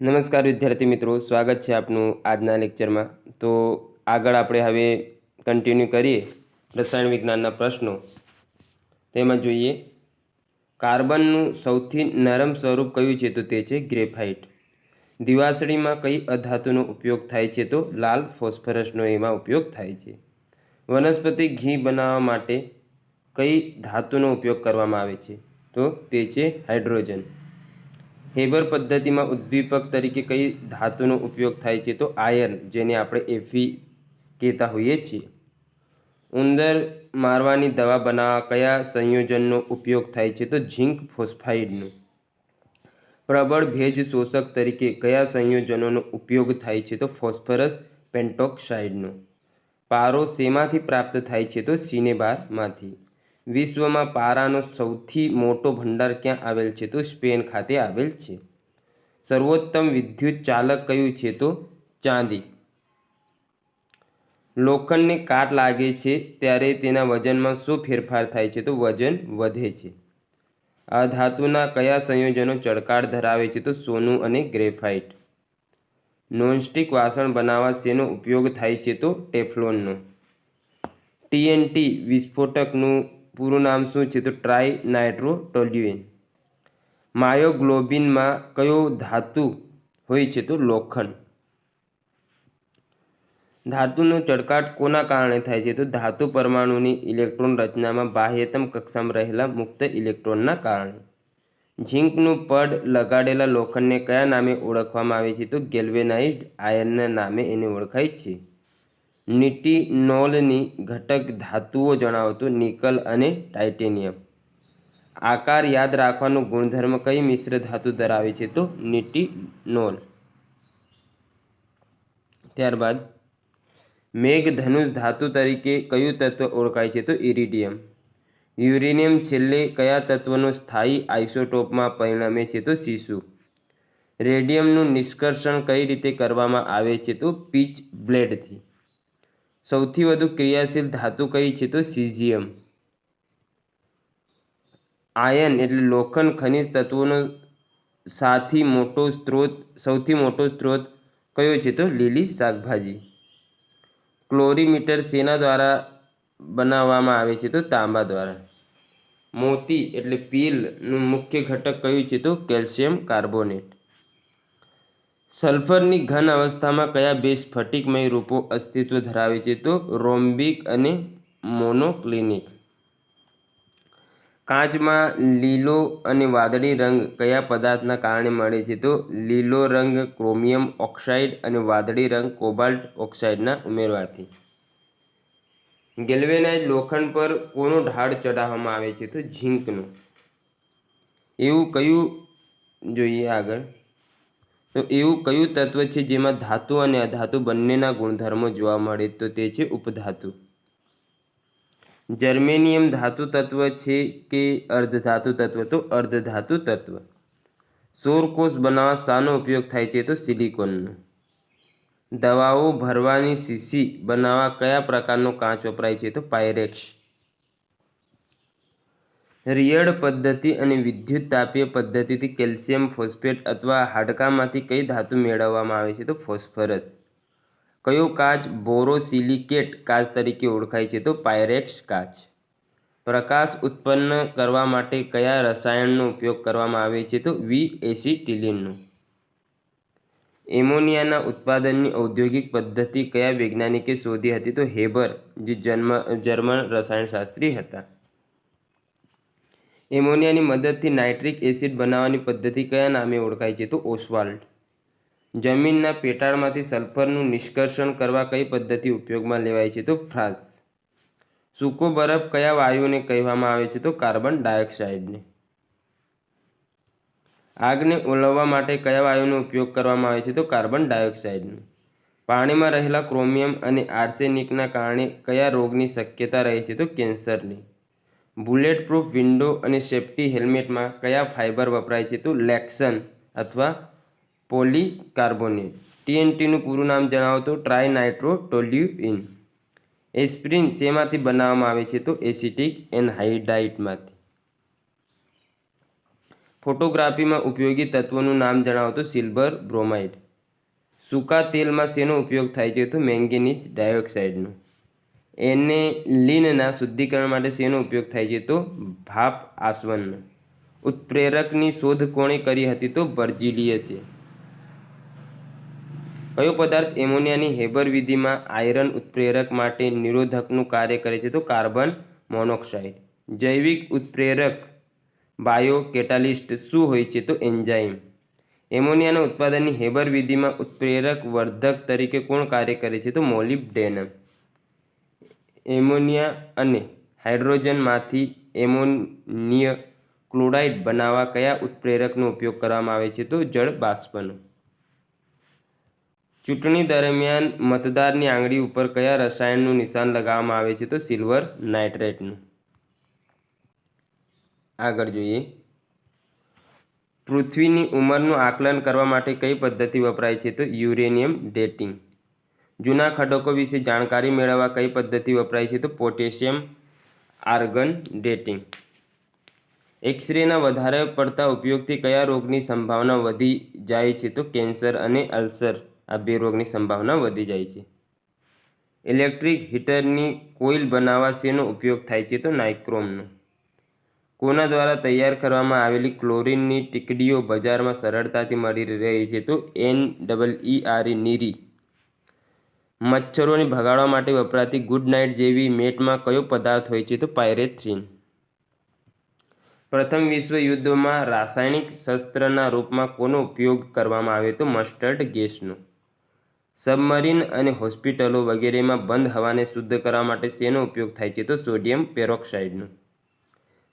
નમસ્કાર વિદ્યાર્થી મિત્રો, સ્વાગત છે આપનું આજના લેક્ચરમાં। તો આગળ આપણે હવે કન્ટિન્યુ કરીએ રસાયણ વિજ્ઞાનના પ્રશ્નો। તેમાં જોઈએ કાર્બનનું સૌથી નરમ સ્વરૂપ કયું છે? તો તે છે ગ્રેફાઇટ। દિવાસળીમાં કઈ અધાતુનો ઉપયોગ થાય છે? તો લાલ ફોસ્ફરસનો એમાં ઉપયોગ થાય છે। વનસ્પતિ ઘી બનાવવા માટે કઈ ધાતુનો ઉપયોગ કરવામાં આવે છે? તો તે છે હાઇડ્રોજન। હેબર પદ્ધતિમાં ઉદ્દીપક તરીકે કઈ ધાતુનો ઉપયોગ થાય છે? તો આયર્ન, જેને આપણે Fe કહેતા હોઈએ છીએ। ઉંદર મારવાની દવા બનાવવા કયા સંયોજનનો ઉપયોગ થાય છે? તો ઝીંક ફોસ્ફાઇડનો। પ્રબળ ભેજ શોષક તરીકે કયા સંયોજનોનો ઉપયોગ થાય છે? તો ફોસ્ફરસ પેન્ટોક્સાઇડનો। પારો શેમાંથી પ્રાપ્ત થાય છે? તો સિનેબારમાંથી। વિશ્વમાં પારાનો સૌથી મોટો ભંડાર ક્યાં આવેલ છે? તો સ્પેન ખાતે આવેલ છે। સર્વોત્તમ વિદ્યુત ચાલક કયું છે? તો ચાંદી। લોખંડને કાટ લાગે છે ત્યારે તેના વજનમાં શું ફેરફાર થાય છે? તો વજન વધે છે। આ ધાતુના કયા સંયોજનો ચળકાટ ધરાવે છે? તો સોનું અને ગ્રેફાઇટ। નોનસ્ટિક વાસણ બનાવવા શેનો ઉપયોગ થાય છે? તો ટેફલોનનો। TNT વિસ્ફોટકનું પૂરું નામ શું છે? તો ટ્રાય નાઇટ્રોટોલ્યુએન। માયોગ્લોબિનમાં કયો ધાતુ હોય છે? તો લોખંડ। ધાતુનો ચળકાટ કોના કારણે થાય છે? તો ધાતુ પરમાણુની ઇલેક્ટ્રોન રચનામાં બાહ્યતમ કક્ષામાં રહેલા મુક્ત ઇલેક્ટ્રોનના કારણે। ઝીંકનું પડ લગાડેલા લોખંડને કયા નામે ઓળખવામાં આવે છે? તો ગેલ્વેનાઇઝ્ડ આયર્નના નામે એને ઓળખાય છે। નિટિનોલની ઘટક ધાતુઓ જણાવો તો નિકલ અને ટાઇટેનિયમ। આકાર યાદ રાખવાનો ગુણધર્મ કઈ મિશ્ર ધાતુ ધરાવે છે? તો નિટિનોલ। ત્યારબાદ મેઘધનુષ ધાતુ તરીકે કયું તત્વ ઓળખાય છે? તો ઇરિડિયમ। યુરેનિયમ છેલ્લે કયા તત્વનો સ્થાયી આઇસોટોપમાં પરિણમે છે? તો સીસુ। રેડિયમનું નિષ્કર્ષણ કઈ રીતે કરવામાં આવે છે? તો પીચ બ્લેડથી। સૌથી વધુ ક્રિયાશીલ ધાતુ કઈ છે? તો સીઝિયમ। આયર્ન એટલે લોખંડ ખનિજ તત્વોનો સૌથી મોટો સ્ત્રોત કયો છે? તો લીલી શાકભાજી। ક્લોરીમીટર શેના દ્વારા બનાવવામાં આવે છે? તો તાંબા દ્વારા। મોતી એટલે પિલનું મુખ્ય ઘટક કયું છે? તો કેલ્શિયમ કાર્બોનેટ। સલ્ફરની ઘન અવસ્થામાં કયા બે સ્ફટિકમય રૂપો અસ્તિત્વ ધરાવે છે? તો રોમ્બિક અને મોનોક્લિનિક। કાચમાં લીલો અને વાદળી રંગ કયા પદાર્થના કારણે મળે છે? તો લીલો રંગ ક્રોમિયમ ઓક્સાઇડ અને વાદળી રંગ કોબાલ્ટ ઓક્સાઇડના ઉમેરવાથી। ગેલ્વેનાઇઝ્ડ લોખંડ પર કોનો ઢાળ ચડાવવામાં આવે છે? તો ઝીંકનો। એવું કયું તત્વ છે જેમાં ધાતુ અને અધાતુ બંનેના ગુણધર્મો જોવા મળે? તો તે છે ઉપધાતુ। જર્મેનિયમ ધાતુ તત્વ છે કે અર્ધધાતુ તત્વ? તો અર્ધધાતુ તત્વ। સૌરકોષ બનાવવા શાનો ઉપયોગ થાય છે? તો સિલિકોનનો। દવાઓ ભરવાની શીશી બનાવવા કયા પ્રકારનો કાચ વપરાય છે? તો પાયરેક્સ। રિયડ પદ્ધતિ અને વિદ્યુતતાપીય પદ્ધતિથી કેલ્શિયમ ફોસ્ફેટ અથવા હાડકામાંથી કઈ ધાતુ મેળવવામાં આવે છે? તો ફોસ્ફરસ। કયો કાચ બોરોસિલિકેટ કાચ તરીકે ઓળખાય છે? તો પાયરેક્સ કાચ। પ્રકાશ ઉત્પન્ન કરવા માટે કયા રસાયણનો ઉપયોગ કરવામાં આવે છે? તો V-એસિટિલિનનો। એમોનિયાના ઉત્પાદનની ઔદ્યોગિક પદ્ધતિ કયા વૈજ્ઞાનિકે શોધી હતી? તો હેબર, જે જર્મન રસાયણશાસ્ત્રી હતા। એમોનિયાની મદદથી નાઇટ્રિક એસિડ બનાવવાની પદ્ધતિ કયા નામે ઓળખાય છે? તો ઓસ્વાલ્ડ। જમીનના પેટાળમાંથી સલ્ફરનું નિષ્કર્ષણ કરવા કઈ પદ્ધતિ ઉપયોગમાં લેવાય છે? તો ફ્રાંસ। સૂકો બરફ કયા વાયુને કહેવામાં આવે છે? તો કાર્બન ડાયોક્સાઇડને। આગને ઓલવવા માટે કયા વાયુનો ઉપયોગ કરવામાં આવે છે? તો કાર્બન ડાયોક્સાઇડનો। પાણીમાં રહેલા ક્રોમિયમ અને આર્સેનિકના કારણે કયા રોગની શક્યતા રહે છે? તો કેન્સરની। બુલેટ પ્રૂફ વિન્ડો અને સેફ્ટી હેલ્મેટમાં કયા ફાઇબર વપરાય છે? તો લેક્સન અથવા પોલીકાર્બોનેટ। TNTનું પૂરું નામ જણાવો તો ટ્રાય નાઇટ્રોટોલ્યુએન। એસ્પિરિન શેમાંથી બનાવવામાં આવે છે? તો એસિટિક એન્હાઇડ્રાઇડમાંથી। ફોટોગ્રાફીમાં ઉપયોગી તત્વોનું નામ જણાવો તો સિલ્વર બ્રોમાઇડ. સૂકા તેલમાં શેનો ઉપયોગ થાય છે તો મેંગેનીઝ ડાયોક્સાઇડનો. એનેલિનના શુદ્ધિકરણ માટે શેનો ઉપયોગ થાય છે તો ભાપ આસવનનો. ઉત્પ્રેરકની શોધ કોણે કરી હતી તો બર્જીલિયસે. કયો પદાર્થ એમોનિયાની હેબર વિધિમાં આયરન ઉત્પ્રેરક માટે નિરોધકનું કાર્ય કરે છે તો કાર્બન મોનોક્સાઇડ. જૈવિક ઉત્પ્રેરક બાયો કેટાલિસ્ટ શું હોય છે તો એન્ઝાઇમ. એમોનિયાના ઉત્પાદનની હેબર વિધિમાં ઉત્પ્રેરક વર્ધક તરીકે કોણ કાર્ય કરે છે તો મોલિબ્ડેનમ. એમોનિયા અને હાઇડ્રોજનમાંથી એમોનિય ક્લોરાઇડ બનાવવા કયા ઉત્પ્રેરકનો ઉપયોગ કરવામાં આવે છે તો જળ બાષ્પનો. ચૂંટણી દરમિયાન મતદારની આંગળી ઉપર કયા રસાયણનું નિશાન લગાવવામાં આવે છે તો સિલ્વર નાઇટ્રેટનું. આગળ જોઈએ, પૃથ્વીની ઉંમરનું આકલન કરવા માટે કઈ પદ્ધતિ વપરાય છે તો યુરેનિયમ ડેટિંગ. જૂના ખડકો વિશે જાણકારી મેળવવા કઈ પદ્ધતિ વપરાય છે તો પોટેશિયમ આર્ગન ડેટિંગ. એક્સરેના વધારે પડતા ઉપયોગથી કયા રોગની સંભાવના વધી જાય છે તો કેન્સર અને અલ્સર. આ બે રોગની સંભાવના વધી જાય છે. ઇલેક્ટ્રિક હીટરની કોઇલ બનાવવા શેનો ઉપયોગ થાય છે તો નાઇક્રોમનો. કોના દ્વારા તૈયાર કરવામાં આવેલી ક્લોરીનની ટીકડીઓ બજારમાં સરળતાથી મળી રહી છે તો NEERE નીરી. મચ્છરોને ભગાડવા માટે વપરાતી ગુડ નાઇટ જેવી મેટમાં કયો પદાર્થ હોય છે તો પાયરેથ્રિન. પ્રથમ વિશ્વ યુદ્ધમાં રાસાયણિક શસ્ત્રના રૂપમાં કોનો ઉપયોગ કરવામાં આવ્યો તો મસ્ટર્ડ ગેસનો. સબમરીન અને હોસ્પિટલો વગેરેમાં બંધ હવાને શુદ્ધ કરવા માટે શેનો ઉપયોગ થાય છે તો સોડિયમ પેરોક્સાઇડનો.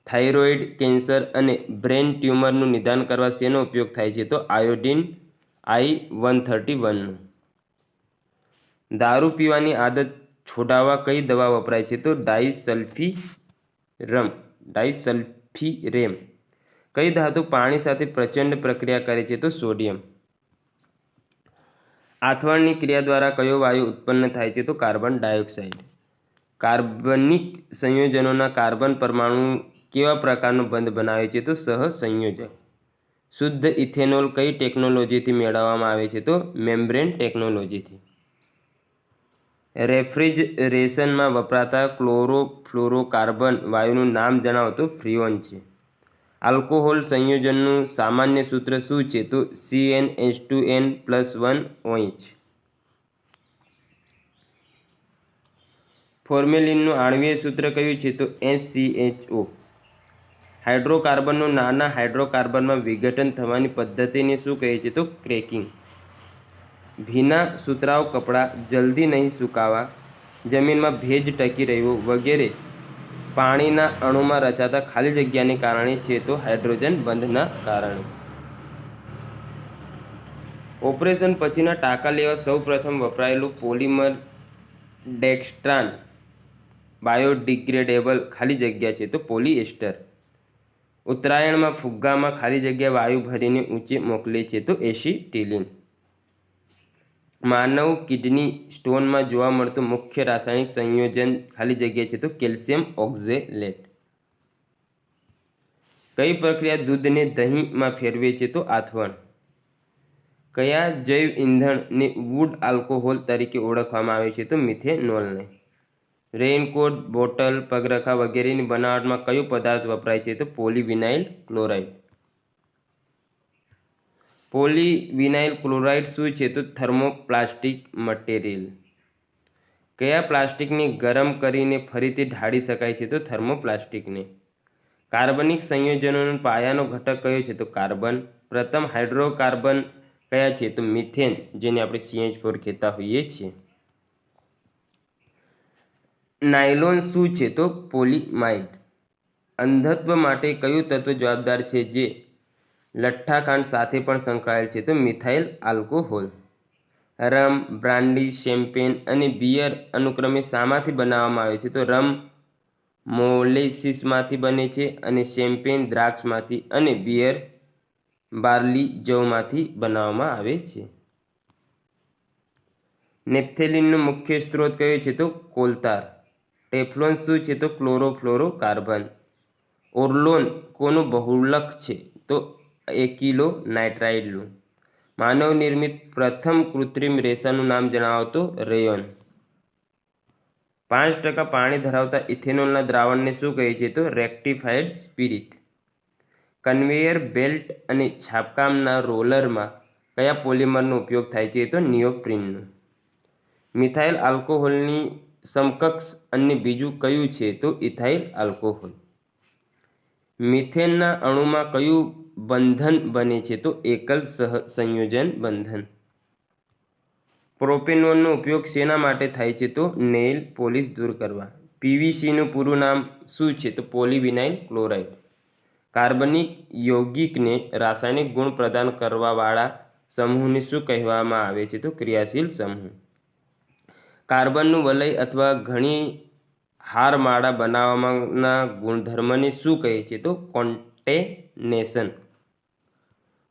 થાઇરોઇડ કેન્સર અને બ્રેન ટ્યુમરનું નિદાન કરવા શેનો ઉપયોગ થાય છે તો આયોડિન I-131નો. દારૂ પીવાની આદત છોડાવવા કઈ દવા વપરાય છે તો ડાઇસલ્ફીરેમ. કઈ ધાતુ પાણી સાથે પ્રચંડ પ્રક્રિયા કરે છે તો સોડિયમ. આથવણની ક્રિયા દ્વારા કયો વાયુ ઉત્પન્ન થાય છે તો કાર્બન ડાયોક્સાઇડ. કાર્બનિક સંયોજનોના કાર્બન પરમાણુ કેવા પ્રકારનો બંધ બનાવે છે તો સહસંયોજક. શુદ્ધ ઇથેનોલ કઈ ટેકનોલોજીથી મેળવવામાં આવે છે તો મેમ્બ્રેન ટેકનોલોજીથી. રેફ્રિજરેશનમાં વપરાતા ક્લોરોફ્લોરોકાર્બન વાયુનું નામ જણાવો તો ફ્રીઓન છે. આલ્કોહોલ સંયોજનનું સામાન્ય સૂત્ર શું છે તો CnH2n+1OH. ફોર્મેલિનનું આણ્વીય સૂત્ર કયું છે તો HCHO. હાઇડ્રોકાર્બનનું નાના હાઇડ્રોકાર્બનમાં વિઘટન થવાની પદ્ધતિને શું કહે છે તો ક્રેકિંગ. ભીના સુતરાઉ કપડાં જલ્દી નહીં સુકાવા, જમીનમાં ભેજ ટકી રહેવો વગેરે પાણીના અણુમાં રચાતા ખાલી જગ્યાને કારણે છે તો હાઇડ્રોજન બંધના કારણે. ઓપરેશન પછીના ટાંકા લેવા સૌપ્રથમ વપરાયેલું પોલિમર ડેક્સ્ટ્રાન બાયોડિગ્રેડેબલ ખાલી જગ્યા છે તો પોલિએસ્ટર. ઉત્તરાયણમાં ફુગ્ગામાં ખાલી જગ્યા વાયુ ભરીને ઊંચે મોકલે છે તો એસિટિલિન. માનવ કિડની સ્ટોનમાં જોવા મળતું મુખ્ય રાસાયણિક સંયોજન ખાલી જગ્યા છે તો કેલ્શિયમ ઓક્ઝેલેટ. કઈ પ્રક્રિયા દૂધને દહીંમાં ફેરવે છે તો આથવણ. કયા જૈવ ઇંધણને વુડ આલ્કોહોલ તરીકે ઓળખવામાં આવે છે તો મિથેનોલને. રેઇનકોટ, બોટલ, પગરખા વગેરેની બનાવટમાં કયો પદાર્થ વપરાય છે તો પોલીવિનાઇલ ક્લોરાઇડ. પોલીવિનાઇલ ક્લોરાઇડ શું છે તો થર્મોપ્લાસ્ટિક મટીરિયલ. કયા પ્લાસ્ટિકને ગરમ કરીને ફરીથી ઢાળી શકાય છે તો થર્મોપ્લાસ્ટિકને. કાર્બનિક સંયોજનોનો પાયાનો ઘટક કયો છે તો કાર્બન. પ્રથમ હાઇડ્રોકાર્બન કયા છે તો મિથેન, જેને આપણે CH4 કહેતા હોઈએ છીએ. નાયલોન શું છે તો પોલિમાઇડ. અંધત્વ માટે કયું તત્વ જવાબદાર છે જે લઠ્ઠાખાંડ સાથે પણ સંકળાયેલ છે તો મિથાઇલ આલ્કોહોલ. રમ, બ્રાન્ડી, શેમ્પેન અને બિયર અનુક્રમે શામાંથી બનાવવામાં આવે છે તો રમ મોલેસીસમાંથી બને છે અને શેમ્પેન દ્રાક્ષમાંથી અને બિયર બાર્લી જવમાંથી બનાવવામાં આવે છે. નેપ્થેલિનનો મુખ્ય સ્ત્રોત કયો છે તો કોલતાર. ટેફ્લોન શું છે તો ક્લોરોફ્લોરોકાર્બન. ઓર્લોન કોનું બહુલક છે તો એકિલો નાઇટ્રાઇલનું. માનવ નિર્મિત પ્રથમ કૃત્રિમ રેસાનું નામ જણાવો તો રેયોન. 5% પાણી ધરાવતા ઇથેનોલના દ્રાવણને શું કહે છે તો રેક્ટિફાઈડ સ્પિરિટ. કન્વેયર બેલ્ટ અને છાપકામના રોલરમાં કયા પોલિમરનો ઉપયોગ થાય છે તો નિયોપ્રીનનો. મિથાઇલ આલ્કોહોલની સમકક્ષ અન્ય બીજું કયું છે તો ઇથાઇલ આલ્કોહોલ. મિથેનના અણુમાં કયું બંધન બને છે તો એકલ સહસંયોજન બંધન. પ્રોપેનોલનો ઉપયોગ શેના માટે થાય છે તો નેઇલ પોલિશ દૂર કરવા. પીવીસીનું પૂરું નામ શું છે તો પોલીવિનાઇલ ક્લોરાઇડ. કાર્બનિક યૌગિકને રાસાયણિક ગુણ પ્રદાન કરવાવાળા સમૂહને શું કહેવામાં આવે છે તો ક્રિયાશીલ સમૂહ. કાર્બનનું વલય અથવા ઘણી હારમાળા બનાવવાના ગુણધર્મને શું કહે છે તો કોન્ટેનેશન.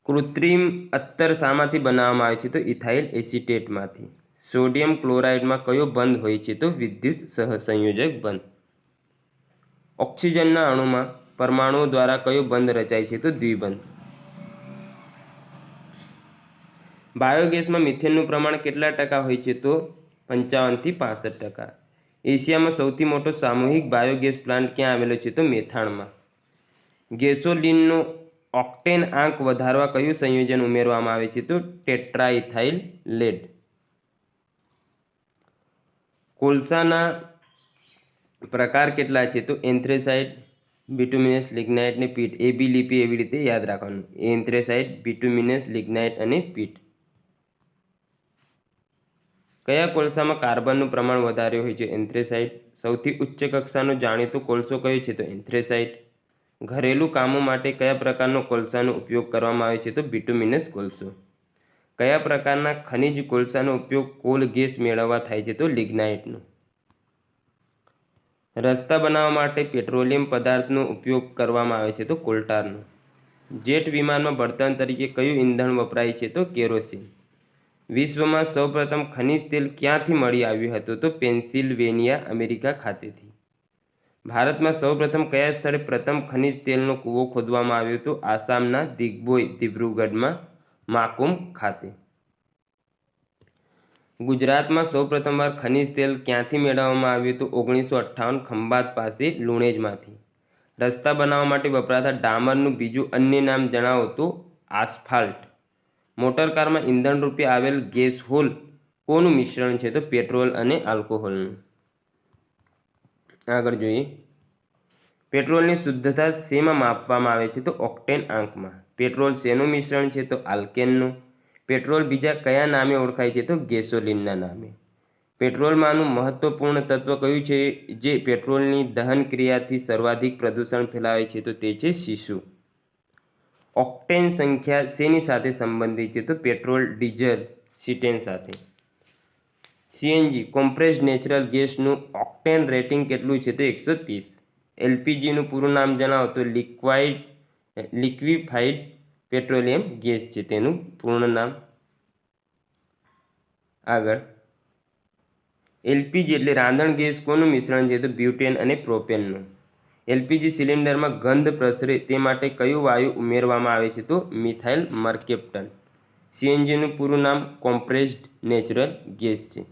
કૃત્રિમ અત્તર શામાંથી બનાવવામાં આવે છે તો ઇથાઇલ એસિટેટમાંથી. સોડિયમ ક્લોરાઇડમાં કયો બંધ હોય છે તો વિદ્યુત સહસંયોજક બંધ. ઓક્સિજનના અણુમાં પરમાણુઓ દ્વારા કયો બંધ રચાય છે તો દ્વિબંધ. બાયોગેસમાં મિથેનનું પ્રમાણ કેટલા ટકા હોય છે તો 55 થી 65%. એશિયામાં સૌથી મોટો સામૂહિક બાયોગેસ પ્લાન્ટ ક્યાં આવેલો છે તો મેથાણમાં. ગેસોલિનનો ઓક્ટેન આંક વધારવા કયું સંયોજન ઉમેરવામાં આવે છે તો ટેટ્રાઇથાઇલ લેડ. કોલસાના પ્રકાર કેટલા છે તો એન્થ્રેસાઇટ, બિટુમિનસ, લિગ્નાઇટ અને પીટ. એબી લીપી એવી રીતે યાદ રાખવાનું. એન્થ્રેસાઇટ, બિટુમિનસ, લિગ્નાઇટ અને પીટ. કયા કોલસામાં કાર્બનનું પ્રમાણ વધારે હોય છે એન્થ્રેસાઇટ. સૌથી ઉચ્ચ કક્ષાનો જાણીતો કોલસો કયો છે તો એન્થ્રેસાઇટ. ઘરેલું કામો માટે કયા પ્રકારનો કોલસાનો ઉપયોગ કરવામાં આવે છે તો બિટુમિનસ કોલસો. કયા પ્રકારના ખનિજ કોલસાનો ઉપયોગ કોલ ગેસ મેળવવા થાય છે તો લિગ્નાઇટનો. રસ્તા બનાવવા માટે પેટ્રોલિયમ પદાર્થનો ઉપયોગ કરવામાં આવે છે તો કોલટારનો. જેટ વિમાનમાં બળતણ તરીકે કયું ઇંધણ વપરાય છે તો કેરોસીન. વિશ્વમાં સૌપ્રથમ ખનિજ તેલ ક્યાંથી મળી આવ્યું હતું તો પેન્સિલ્વેનિયા અમેરિકા ખાતેથી. ભારતમાં સૌપ્રથમ કયા સ્થળે પ્રથમ ખનિજ તેલનો કૂવો ખોદવામાં આવ્યો તો આસામના દિગ્બોય દિબ્રુગઢમાં માકુમ ખાતે. ગુજરાતમાં સૌપ્રથમવાર ખનિજ તેલ ક્યાંથી મેળવવામાં આવ્યું તો 1958 ખંભાત પાસે લુણેજમાંથી. રસ્તા બનાવવા માટે વપરાતા ડામરનું બીજું અન્ય નામ જણાવો તો આસ્ફાલ્ટ. મોટરકારમાં ઇંધણ રૂપે આવેલ ગેસોહોલ કોનું મિશ્રણ છે તો પેટ્રોલ અને આલ્કોહોલનું. આગળ જોઈએ. પેટ્રોલની શુદ્ધતા શેમાં માપવામાં આવે છે તો ઓક્ટેન આંકમાં. પેટ્રોલ શેનું મિશ્રણ છે તો આલ્કેનનું. પેટ્રોલ બીજા કયા નામે ઓળખાય છે તો ગેસોલિનના નામે. પેટ્રોલમાંનું મહત્વપૂર્ણ તત્વ કયું છે જે પેટ્રોલની દહન ક્રિયાથી સર્વાધિક પ્રદૂષણ ફેલાવે છે તો તે છે સીસુ. ઓક્ટેન સંખ્યા શેની સાથે સંબંધિત છે તો પેટ્રોલ, ડીઝલ, સીટેન સાથે. સીએનજી કોમ્પ્રેસ્ડ નેચરલ ગેસનું ઓક્ટેન રેટિંગ કેટલું છે તો 130. એલપીજીનું પૂરું નામ જણાવો તો લિક્વિફાઈડ પેટ્રોલિયમ ગેસ છે તેનું પૂર્ણ નામ. આગળ. એલપીજી એટલે રાંધણ ગેસ કોનું મિશ્રણ છે તો બ્યુટેન અને પ્રોપેનનું. એલપીજી સિલિન્ડરમાં ગંધ પ્રસરે તે માટે કયું વાયુ ઉમેરવામાં આવે છે તો મિથાઇલ મર્કેપ્ટન. સીએનજીનું પૂરું નામ કોમ્પ્રેસ્ડ નેચરલ ગેસ છે.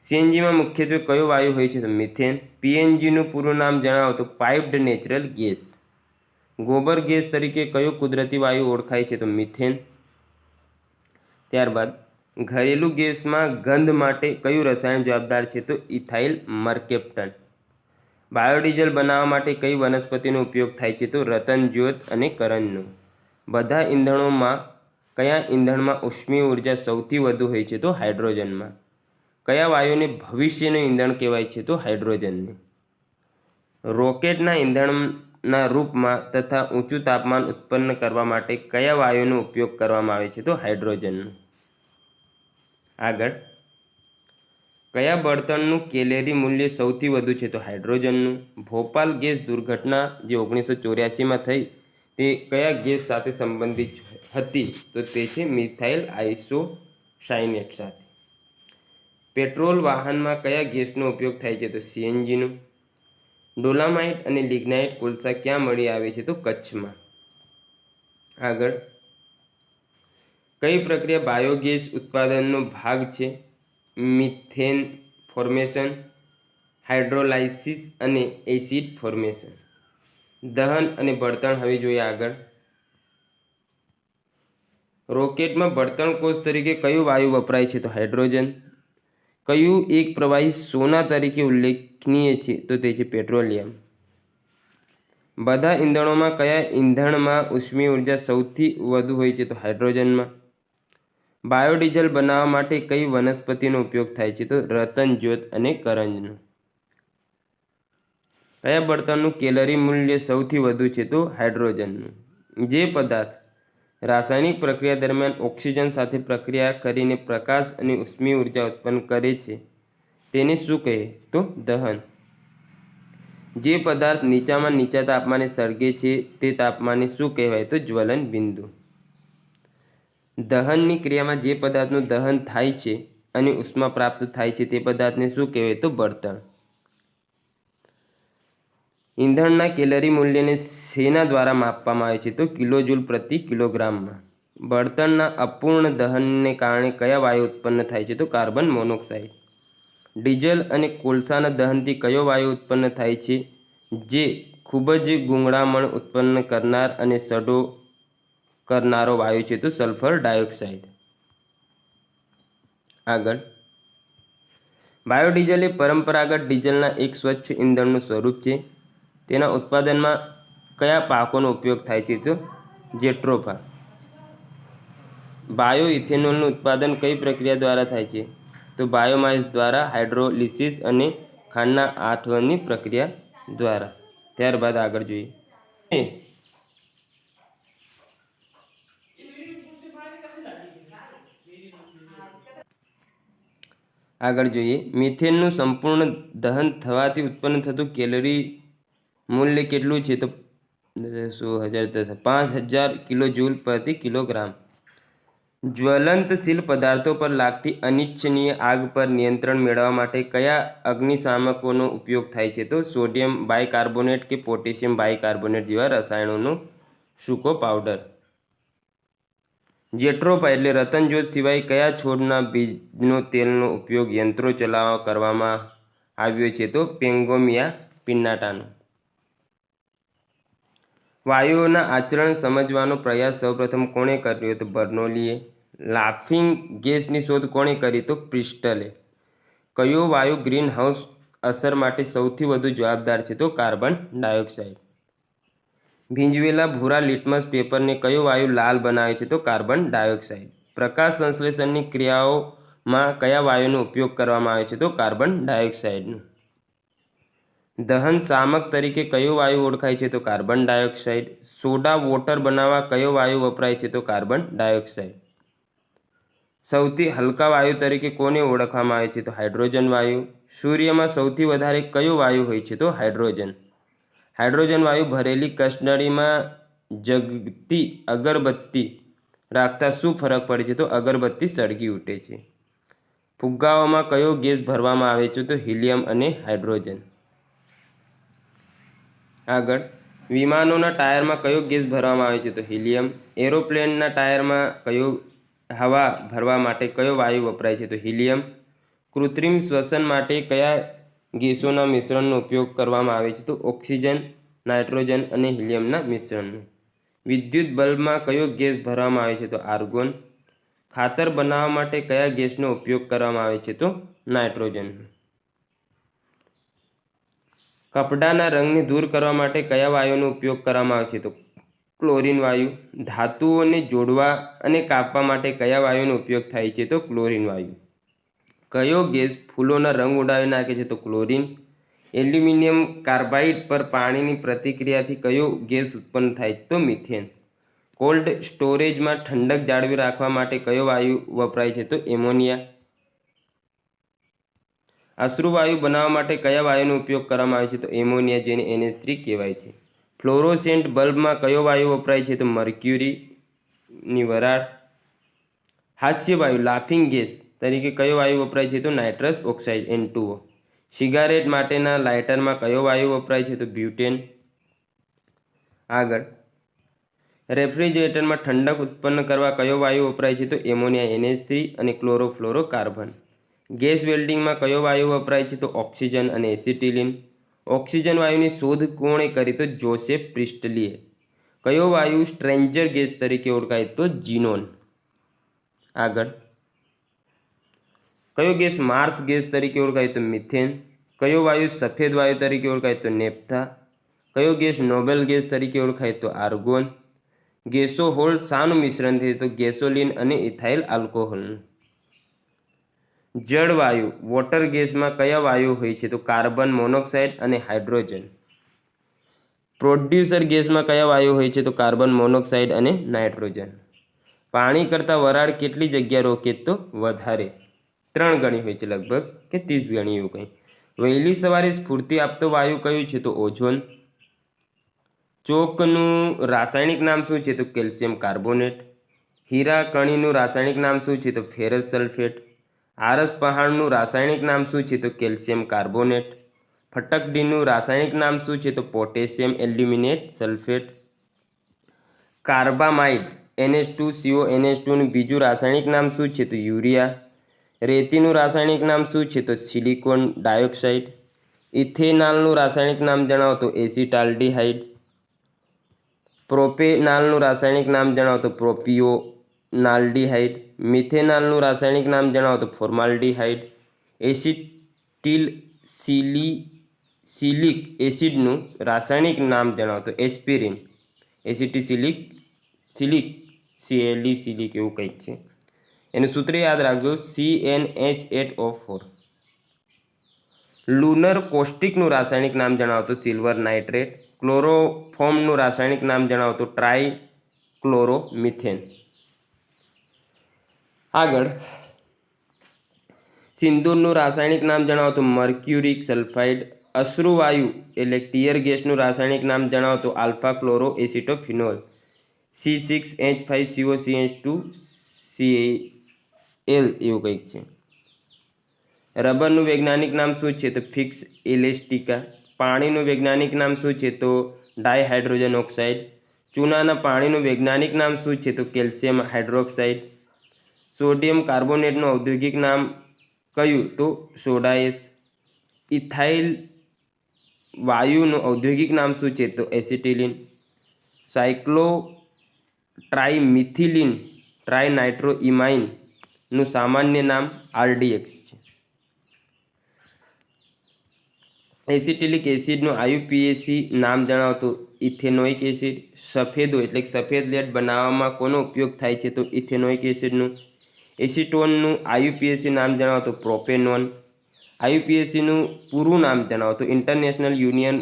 સીએનજીમાં મુખ્યત્વે કયો વાયુ હોય છે તો મિથેન. પીએનજીનું પૂરું નામ જણાવો તો પાઇપ્ડ નેચરલ ગેસ. ગોબર ગેસ તરીકે કયો કુદરતી વાયુ ઓળખાય છે તો મિથેન. ત્યારબાદ ઘરેલું ગેસમાં ગંધ માટે કયું રસાયણ જવાબદાર છે તો ઇથાઇલ મર્કેપ્ટન. બાયોડીઝલ બનાવવા માટે કઈ વનસ્પતિનો ઉપયોગ થાય છે તો રતનજ્યોત અને કરંજનો. બધા ઇંધણોમાં કયા ઇંધણમાં ઉષ્મીય ઉર્જા સૌથી વધુ હોય છે તો હાઇડ્રોજનમાં. કયા વાયુને ભવિષ્યનું ઇંધણ કહેવાય છે તો હાઇડ્રોજનને. રોકેટના ઇંધણના રૂપમાં તથા ઊંચું તાપમાન ઉત્પન્ન કરવા માટે કયા વાયુનો ઉપયોગ કરવામાં આવે છે તો હાઇડ્રોજનનો. આગળ. કયા બળતણનું કેલેરી મૂલ્ય સૌથી વધુ છે તો હાઇડ્રોજનનું. ભોપાલ ગેસ દુર્ઘટના જે 1984માં થઈ તે કયા ગેસ સાથે સંબંધિત હતી તો તે છે મિથાઇલ આઇસોસાયનેટ સાથે. પેટ્રોલ વાહનમાં કયા ગેસનો ઉપયોગ થાય છે તો સીએનજીનું. ડોલામાઇટ અને લિગ્નાઇટ કોલસા ક્યાં મળી આવે છે તો કચ્છમાં. આગળ, કઈ પ્રક્રિયા બાયોગેસ ઉત્પાદનનો ભાગ છે? મિથેન ફોર્મેશન, હાઇડ્રોલાઇસિસ અને એસિડ ફોર્મેશન. દહન અને બળતણ હવે જોઈએ આગળ. રોકેટમાં બળતણ કોષ તરીકે કયું વાયુ વપરાય છે? તો હાઇડ્રોજન. કયું એક પ્રવાહી સોના તરીકે ઉલ્લેખનીય છે? તો તે છે પેટ્રોલિયમ. બધા ઇંધણોમાં કયા ઇંધણમાં ઉષ્મીય ઉર્જા સૌથી વધુ હોય છે? તો હાઇડ્રોજનમાં. બાયોડીઝલ બનાવવા માટે કઈ વનસ્પતિનો ઉપયોગ થાય છે? તો રતનજ્યોત અને કરંજનો. કયા બળતણનું કેલરી મૂલ્ય સૌથી વધુ છે? તો હાઇડ્રોજનનું. જે પદાર્થ રાસાયણિક પ્રક્રિયા દરમિયાન ઓક્સિજન સાથે પ્રક્રિયા કરીને પ્રકાશ અને ઉષ્મીય ઉર્જા ઉત્પન્ન કરે છે તેને શું કહે? તો દહન. જે પદાર્થ નીચામાં નીચા તાપમાને સળગે છે તે તાપમાને શું કહેવાય? તો જ્વલન બિંદુ. દહનની ક્રિયામાં જે પદાર્થનું દહન થાય છે અને ઉષ્મા પ્રાપ્ત થાય છે તે પદાર્થને શું કહેવાય? તો બળતણ. ઈંધણના કેલરી મૂલ્યને શેના દ્વારા માપવામાં આવે છે? તો કિલોજૂલ પ્રતિ કિલોગ્રામમાં. બળતણના અપૂર્ણ દહનને કારણે કયા વાયુ ઉત્પન્ન થાય છે? તો કાર્બન મોનોક્સાઇડ. ડીઝલ અને કોલસાના દહનથી કયો વાયુ ઉત્પન્ન થાય છે જે ખૂબ જ ગૂંગળામણ ઉત્પન્ન કરનાર અને સડો કરનારો વાયુ છે? તો સલ્ફર ડાયોક્સાઇડ. આગળ, બાયોડીઝલ એ પરંપરાગત ડિઝલના એક સ્વચ્છ ઇંધણનું સ્વરૂપ છે. તેના ઉત્પાદનમાં કયા પાકોનો ઉપયોગ થાય છે? તો જેટ્રોફા. બાયો ઇથેનોલનું ઉત્પાદન કઈ પ્રક્રિયા દ્વારા થાય છે? તો બાયોમાસ દ્વારા, હાઇડ્રોલિસિસ અને ખાંડના આથવણની પ્રક્રિયા દ્વારા. ત્યારબાદ આગળ જોઈએ. આગળ જોઈએ, મિથેનનું સંપૂર્ણ દહન થવાથી ઉત્પન્ન થતું કેલરી મૂલ્ય કેટલું છે? તો 5000 કિલોજૂલ પ્રતિ કિલોગ્રામ. જ્વલંતશીલ પદાર્થો પર લાગતી અનિચ્છનીય આગ પર નિયંત્રણ મેળવવા માટે કયા અગ્નિશામકોનો ઉપયોગ થાય છે? તો સોડિયમ બાયકાર્બોનેટ કે પોટેશિયમ બાયકાર્બોનેટ જેવા રસાયણોનો સૂકો પાવડર. જેટ્રોફા એટલે રતનજ્યોત સિવાય કયા છોડના બીજનો તેલનો ઉપયોગ યંત્રો ચલાવવા કરવામાં આવ્યો છે? તો પેંગોમિયા પિન્નાટાનો. વાયુઓના આચરણ સમજવાનો પ્રયાસ સૌપ્રથમ કોણે કર્યો? તો બર્નોલીએ. લાફિંગ ગેસની શોધ કોણે કરી? તો પ્રિસ્ટલે. કયો વાયુ ગ્રીનહાઉસ અસર માટે સૌથી વધુ જવાબદાર છે? તો કાર્બન ડાયોક્સાઇડ. ભીંજવેલા ભૂરા લિટમસ પેપરને કયો વાયુ લાલ બનાવે છે? તો કાર્બન ડાયોક્સાઇડ. પ્રકાશ સંશ્લેષણની ક્રિયાઓમાં કયા વાયુનો ઉપયોગ કરવામાં આવે છે? તો કાર્બન ડાયોક્સાઇડનો. દહન શામક તરીકે કયો વાયુ ઓળખાય છે? તો કાર્બન ડાયોક્સાઇડ. સોડા વોટર બનાવવા કયો વાયુ વપરાય છે? તો કાર્બન ડાયોક્સાઇડ. સૌથી હલકા વાયુ તરીકે કોને ઓળખવામાં આવે છે? તો હાઇડ્રોજન વાયુ. સૂર્યમાં સૌથી વધારે કયો વાયુ હોય છે? તો હાઇડ્રોજન. હાઇડ્રોજન વાયુ ભરેલી કસનળીમાં જગતી અગરબત્તી રાખતા શું ફરક પડે છે? તો અગરબત્તી સળગી ઉઠે છે. ફુગ્ગાઓમાં કયો ગેસ ભરવામાં આવે છે? તો હિલિયમ અને હાઇડ્રોજન. આગળ, વિમાનોના ટાયરમાં કયો ગેસ ભરવામાં આવે છે? તો હિલિયમ. એરોપ્લેનના ટાયરમાં હવા ભરવા માટે કયો વાયુ વપરાય છે? તો હિલિયમ. કૃત્રિમ શ્વસન માટે કયા ગેસોના મિશ્રણનો ઉપયોગ કરવામાં આવે છે? તો ઓક્સિજન, નાઇટ્રોજન અને હિલિયમના મિશ્રણનો. વિદ્યુત બલ્બમાં કયો ગેસ ભરવામાં આવે છે? તો આર્ગોન. ખાતર બનાવવા માટે કયા ગેસનો ઉપયોગ કરવામાં આવે છે? તો નાઇટ્રોજનનો. કપડાના રંગને દૂર કરવા માટે કયા વાયુનો ઉપયોગ કરવામાં આવે છે? તો ક્લોરીન વાયુ. ધાતુઓને જોડવા અને કાપવા માટે કયા વાયુનો ઉપયોગ થાય છે? તો ક્લોરીન વાયુ. કયો ગેસ ફૂલોના રંગ ઉડાવી નાખે છે? તો ક્લોરીન. એલ્યુમિનિયમ કાર્બાઇડ પર પાણીની પ્રતિક્રિયાથી કયો ગેસ ઉત્પન્ન થાય? તો મિથેન. કોલ્ડ સ્ટોરેજમાં ઠંડક જાળવી રાખવા માટે કયો વાયુ વપરાય છે? તો એમોનિયા. અશ્રુવાયુ બનાવવા માટે કયા વાયુનો ઉપયોગ કરવામાં આવે છે? તો એમોનિયા, જેને NH3 કહેવાય છે. ફ્લોરોસેન્ટ બલ્બમાં કયો વાયુ વપરાય છે? તો મર્ક્યુરીની વરાળ. હાસ્ય વાયુ લાફિંગ ગેસ તરીકે કયો વાયુ વપરાય છે? તો નાઇટ્રસ ઓક્સાઇડ N2O. સિગારેટ માટેના લાઇટરમાં કયો વાયુ વપરાય છે? તો બ્યુટેન. આગળ, રેફ્રિજરેટરમાં ઠંડક ઉત્પન્ન કરવા કયો વાયુ વપરાય છે? તો એમોનિયા NH3 અને ક્લોરોફ્લોરોકાર્બન. ગેસ વેલ્ડિંગમાં કયો વાયુ વપરાય છે? તો ઓક્સિજન અને એસિટિલિન. ઓક્સિજન વાયુની શોધ કોણે કરી? તો જોસેફ પ્રિસ્ટલીએ. કયો વાયુ સ્ટ્રેન્જર ગેસ તરીકે ઓળખાય? તો ઝીનોન. આગળ, કયો ગેસ માર્સ ગેસ તરીકે ઓળખાય? તો મિથેન. કયો વાયુ સફેદ વાયુ તરીકે ઓળખાય? તો નેપ્થા. કયો ગેસ નોબેલ ગેસ તરીકે ઓળખાય? તો આર્ગોન. ગેસોહોલ શાનું મિશ્રણ છે? તો ગેસોલિન અને ઇથાઇલ આલ્કોહોલનું. જળવાયુ વોટર ગેસમાં કયા વાયુ હોય છે? તો કાર્બન મોનોક્સાઇડ અને હાઇડ્રોજન. પ્રોડ્યુસર ગેસમાં કયા વાયુ હોય છે? તો કાર્બન મોનોક્સાઇડ અને નાઇટ્રોજન. પાણી કરતાં વરાળ કેટલી જગ્યા રોકે? તો વધારે, 3 ગણી હોય છે, લગભગ કે 30 ગણી એવું કંઈ. વહેલી સવારે સ્ફૂર્તિ આપતો વાયુ કયું છે? તો ઓઝોન. ચોકનું રાસાયણિક નામ શું છે? તો કેલ્શિયમ કાર્બોનેટ. હીરા કણીનું રાસાયણિક નામ શું છે? તો ફેરસ સલ્ફેટ. આરસ પહાડનું રાસાયણિક નામ શું છે? તો કેલ્શિયમ કાર્બોનેટ. ફટકડીનું રાસાયણિક નામ શું છે? તો potassium aluminate sulphate. Carbamide NH2CO NH2 નું બીજું રાસાયણિક નામ શું છે? તો યુરિયા. રેતીનું રાસાયણિક નામ શું છે? તો સિલિકોન ડાયોક્સાઇડ. ઇથેનાલનું રાસાયણિક નામ જણાવો તો એસિટાલ્ડીહાઇડ. પ્રોપેનાલનું રાસાયણિક નામ જણાવો તો પ્રોપિયોનાલ્ડીહાઇડ. મિથેનાલનું રાસાયણિક નામ જણાવો તો ફોર્માલ્ડીહાઇડ. એસિટિલ સિલિક એસિડનું રાસાયણિક નામ જણાવો તો એસ્પિરિન. એસિટિસિલિક સિલિક એવું કંઈક છે. એનું સૂત્ર યાદ રાખજો, CnH8O4. લુનર કોસ્ટિકનું રાસાયણિક નામ જણાવો તો સિલ્વર નાઇટ્રેટ. ક્લોરોફોર્મનું રાસાયણિક નામ જણાવો તો ટ્રાઇક્લોરોમિથેન. આગળ, સિંદૂરનું રાસાયણિક નામ જણાવો તો મર્ક્યુરિક સલ્ફાઇડ. અશ્રુવાયુ એટલે ટીયર ગેસનું રાસાયણિક નામ જણાવો તો આલ્ફા ક્લોરો એસિટોફિનોલ. C6H5COCH2Cl એવું કંઈક છે. રબરનું વૈજ્ઞાનિક નામ શું છે? તો ફિક્સ ઇલેસ્ટિકા. પાણીનું વૈજ્ઞાનિક નામ શું છે? તો ડાયહાઇડ્રોજન ઓક્સાઇડ. ચૂનાના પાણીનું વૈજ્ઞાનિક નામ શું છે? તો કેલ્શિયમ હાઇડ્રોક્સાઇડ. સોડિયમ કાર્બોનેટનું ઔદ્યોગિક નામ કયું? તો સોડા એસ. ઇથાઇલ વાયુનું ઔદ્યોગિક નામ શું છે? તો એસિટિલિન. સાયક્લોટ્રાઇમિથિલિન ટ્રાઇનાઇટ્રોઇમાઇનનું સામાન્ય નામ RDX છે. એસિટિલિક એસિડનું IUPAC નામ જણાવો તો ઇથેનોઇક એસિડ. સફેદો એટલે સફેદ લેડ બનાવવામાં કોનો ઉપયોગ થાય છે? તો ઇથેનોઇક એસિડનું. એસિટોનનું IUPAC નામ જણાવો તો પ્રોપેનોન. IUPACનું પૂરું નામ જણાવો તો international union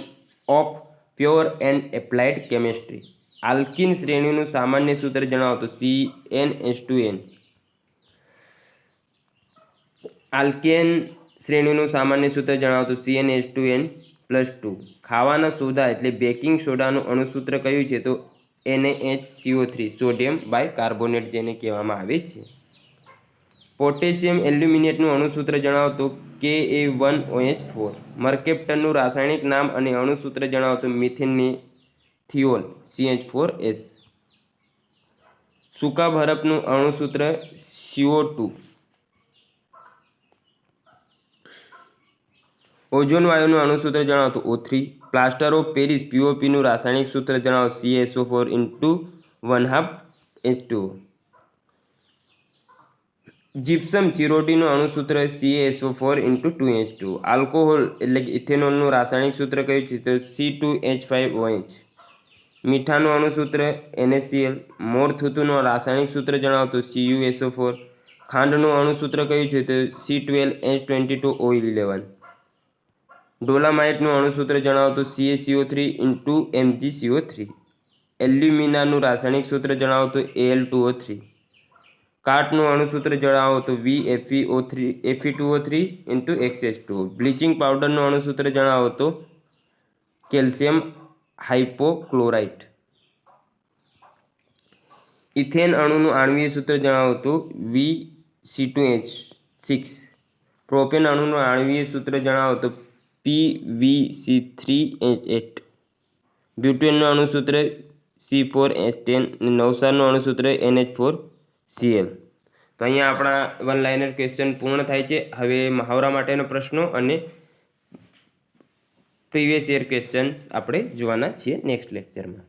of pure and applied chemistry. Alkene શ્રેણીનું સામાન્ય સૂત્ર જણાવો તો CnH2n. આલ્કેન શ્રેણીનું સામાન્ય સૂત્ર જણાવો તો CnH2n+2. ખાવાના સોડા એટલે બેકિંગ સોડાનું અણુસૂત્ર કયું છે? તો NaHCO3 સોડિયમ બાયકાર્બોનેટ જેને કહેવામાં આવે છે. પોટેશિયમ એલ્યુમિનેટનું અણુસૂત્ર જણાવો તો Ka1OH4. મર્કેપ્ટનનું રાસાયણિક નામ અને અણુસૂત્ર જણાવો તો મિથેનથિયોલ CH4S. સૂકા બરફનું અણુસૂત્ર CO2. ઓઝોન વાયુનું અણુસૂત્ર જણાવો તો O3. પ્લાસ્ટર ઓફ પેરિસ POPનું રાસાયણિક સૂત્ર જણાવો CaSO4 × 1/2H2O. Gypsum ચિરોટીનું અણુસૂત્ર CaSO4 × 2H2. Alcohol એટલે કે ઇથેનોલનું રાસાયણિક સૂત્ર કયું છે? તો C2H5OH. મીઠાનું અણુસૂત્ર NaCl. મોરથૂતુનું રાસાયણિક સૂત્ર જણાવો તો CuSO4. ખાંડનું અણુસૂત્ર કયું છે? તો C12H22O11. ડોલામાઇટનું અણુસૂત્ર જણાવો તો CaCO3 × MgCO3. એલ્યુમિનાનું રાસાયણિક સૂત્ર જણાવો તો Al2O3. કાટનું અણુસૂત્ર જણાવો તો Fe2O3 × XH2O. બ્લીચિંગ પાવડરનું અણુસૂત્ર જણાવો તો કેલ્શિયમ હાઇપોક્લોરાઇટ. ઇથેન અણુનું આણ્વીય સૂત્ર જણાવો તો VC2H6. પ્રોપેન અણુનું આણ્વીય સૂત્ર જણાવો તો PVC3H8. બ્યુટેનનું અણુસૂત્ર C4H10 નવસારનું અણુસૂત્ર NH4Cl. તો અહીંયા આપણા વન લાઇનર ક્વેશ્ચન પૂર્ણ થાય છે. હવે મહાવરા માટેનો પ્રશ્નો અને પ્રીવિયસ યર ક્વેશ્ચન્સ આપણે જોવાના છીએ નેક્સ્ટ લેક્ચરમાં.